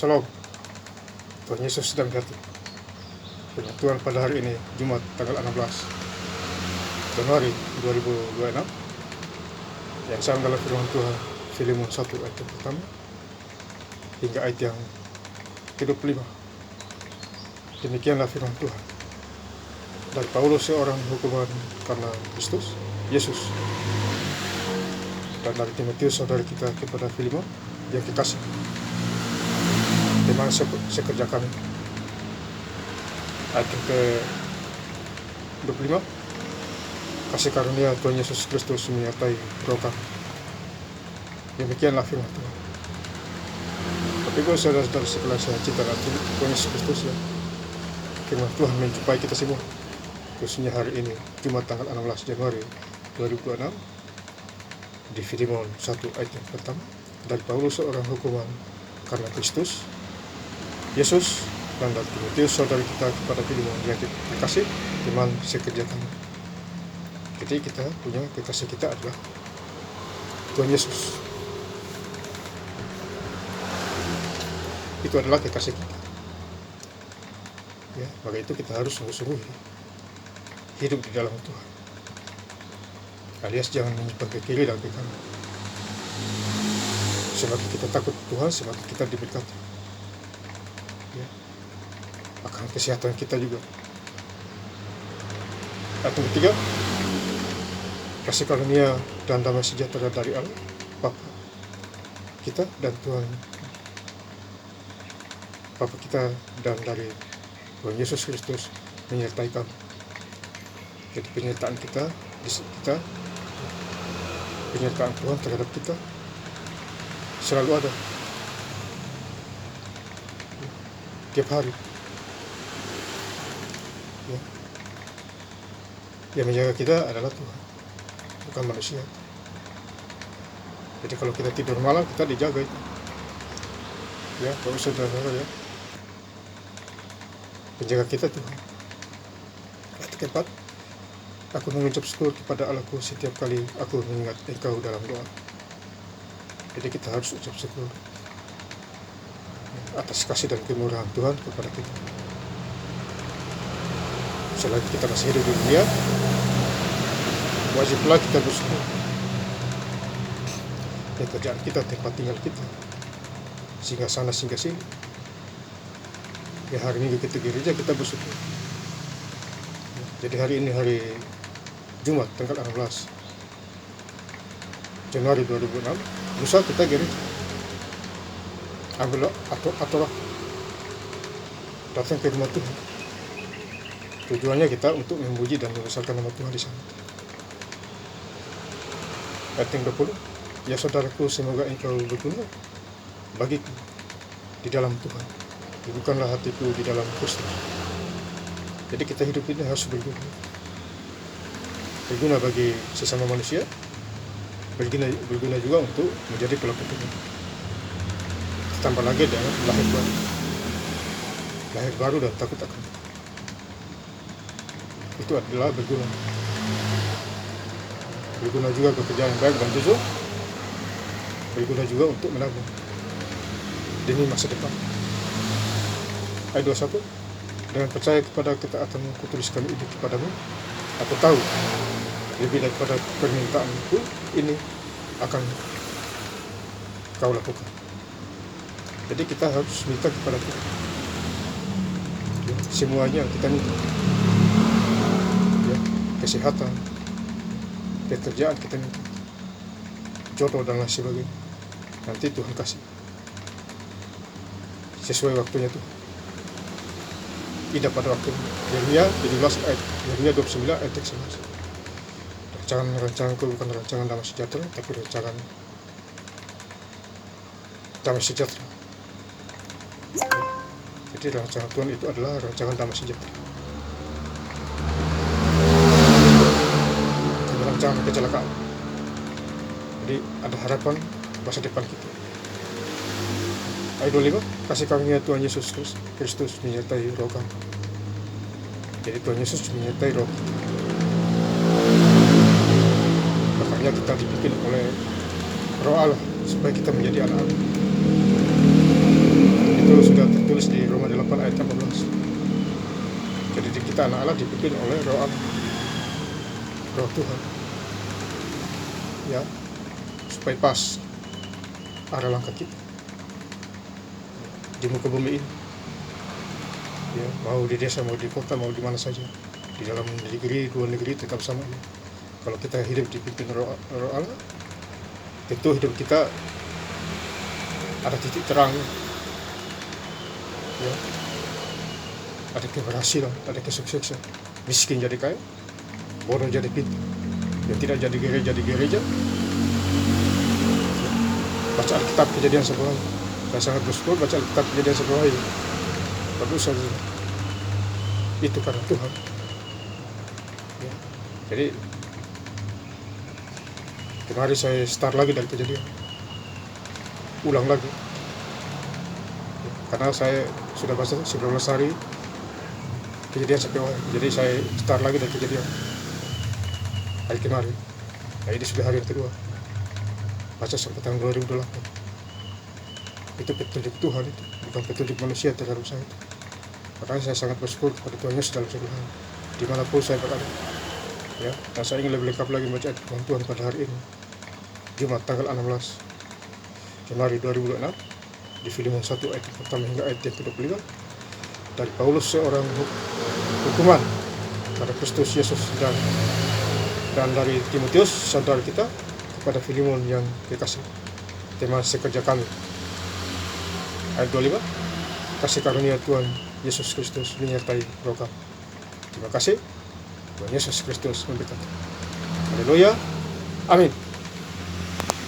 Shalom, Tuhan Yesus sedang datang. Firman Tuhan pada hari ini, Jumat tanggal 16 Januari 2026, yang sama dalam firman Tuhan Filemon 1 ayat yang pertama hingga ayat yang ke-25. Demikianlah firman Tuhan dari Paulus, seorang hukuman karena Kristus Yesus, dan dari Timotius saudara kita kepada Filemon yang kekasih, teman sekerja kami. Ayat yang ke-25, kasih karunia Tuhan Yesus Kristus menyertai roh kami. Demikianlah firman Tuhan. Tapi gue saudara-saudara sekalian saya cinta Tuhan Yesus Kristus, ya, firman Tuhan menjumpai kita semua, khususnya hari ini Jumat tanggal 16 Januari 2026 di Filemon 1 ayat yang pertama, dari Paulus seorang hukuman karena Kristus Yesus, dan dari Timotius saudara kita kepada Filemon yang kekasih, teman sekerja kami. Jadi kita punya kekasih, kita adalah Tuhan Yesus. Itu adalah kekasih kita, ya. Maka itu kita harus sungguh-sungguh hidup di dalam Tuhan, alias jangan menyimpan ke kiri dan ke kanan. Semakin kita takut Tuhan, semakin kita diberkati, ya, akan kesehatan kita juga. Ayat ketiga, kasih karunia dan damai sejahtera dari Allah Bapa kita dan Tuhan Bapa kita dan dari Tuhan Yesus Kristus menyertai kamu. Jadi penyertaan penyertaan Tuhan terhadap kita selalu ada, tiap hari, ya. Yang menjaga kita adalah Tuhan, bukan manusia. Jadi kalau kita tidur malam, kita dijaga itu, ya. Kalau saudara, ya, penjaga kita Tuhan. Ayat keempat, aku mengucap syukur kepada Allahku setiap kali aku mengingat Engkau dalam doa. Jadi kita harus ucap syukur atas kasih dan kemurahan Tuhan kepada kita. Selagi kita masih hidup di dunia, wajiblah kita bersyukur. Pekerjaan kita, tempat tinggal kita, singgah sana singgah sini, ya, hari Minggu kita gereja, kita bersyukur. Jadi hari ini hari Jumat tanggal 16 Januari 2006, lusa kita gereja, ambil atau datang ke rumah Tuhan. Tujuannya kita untuk memuji dan membesarkan nama Tuhan di sana. Ayat yang 20, ya saudaraku, semoga engkau berguna bagiku di dalam Tuhan. Bukanlah hatiku di dalam Kristus. Jadi kita hidup ini harus berguna. Berguna bagi sesama manusia, berguna juga untuk menjadi pelaku Tuhan. Tambah lagi dengan lahir baru dan takut akan Tuhan. Itu adalah berguna. Berguna juga pekerjaan yang baik dan jujur. Berguna juga untuk menabung demi masa depan. Ayat 21, dengan percaya kepada ketaatan kutuliskan ini kepadamu, aku tahu lebih daripada permintaanku ini akan kau lakukan. Jadi kita harus minta kepada Tuhan, ya, semuanya kita minta, ya, kesehatan, pekerjaan kita minta, jodoh dan lain sebagainya. Nanti Tuhan kasih sesuai waktunya Tuhan, tidak pada waktunya. Yeremia 29 ayat 11. Rancanganku bukan rancangan damai sejahtera, tapi rancangan damai sejahtera. Jadi rancangan Tuhan itu adalah rancangan damai sejahtera, bukan rancangan kecelakaan. Jadi ada harapan masa depan kita. Ayat 25, kasih karunia Tuhan Yesus Kristus menyertai roh kami. Jadi Tuhan Yesus menyertai roh kita. Makanya kita dipimpin oleh roh Allah supaya kita menjadi anak-anak. Itu kita anak Allah dipimpin oleh Roh Allah, Roh Tuhan, ya, supaya pas arah langkah kita di muka bumi ini, ya, mau di desa, mau di kota, mau di mana saja, di dalam negeri, luar negeri, tetap sama. Kalau kita hidup dipimpin Roh Allah, tentu hidup kita ada titik terang, ya, ada keberhasilan, ada kesuksesan. Miskin jadi kaya, bodoh jadi pintar, yang tidak jadi gereja. Baca Alkitab Kejadian 10 hari. Saya sangat bersyukur baca Alkitab Kejadian 10 hari. Bagus saja. Itu karena Tuhan. Ya. Jadi kemarin saya start lagi dari Kejadian, ulang lagi. Ya, karena saya sudah baca 19 hari Kejadian sampai hari. Jadi saya start lagi dari Kejadian hari kemarin. Nah, ini sudah hari yang kedua. Baca sampai tahun 2008. Itu petunjuk Tuhan, itu bukan petunjuk manusia terhadap saya. Makanya saya sangat bersyukur kepada Tuhan Yesus dalam segala hal, dimanapun saya berada. Ya, dan saya ingin lebih lengkap lagi membaca firman Tuhan pada hari ini, Jumat tanggal 16 Januari 2006, di Filemon 1 ayat pertama hingga ayat yang ke-25, dari Paulus seorang hukuman pada Kristus Yesus, dan dari Timotius saudara kita kepada Filemon yang kekasih. Tema sekerja kami. Ayat 25, kasih karunia Tuhan Yesus Kristus menyertai roh kami. Terima kasih. Tuhan Yesus Kristus memberkati. Haleluya. Amin.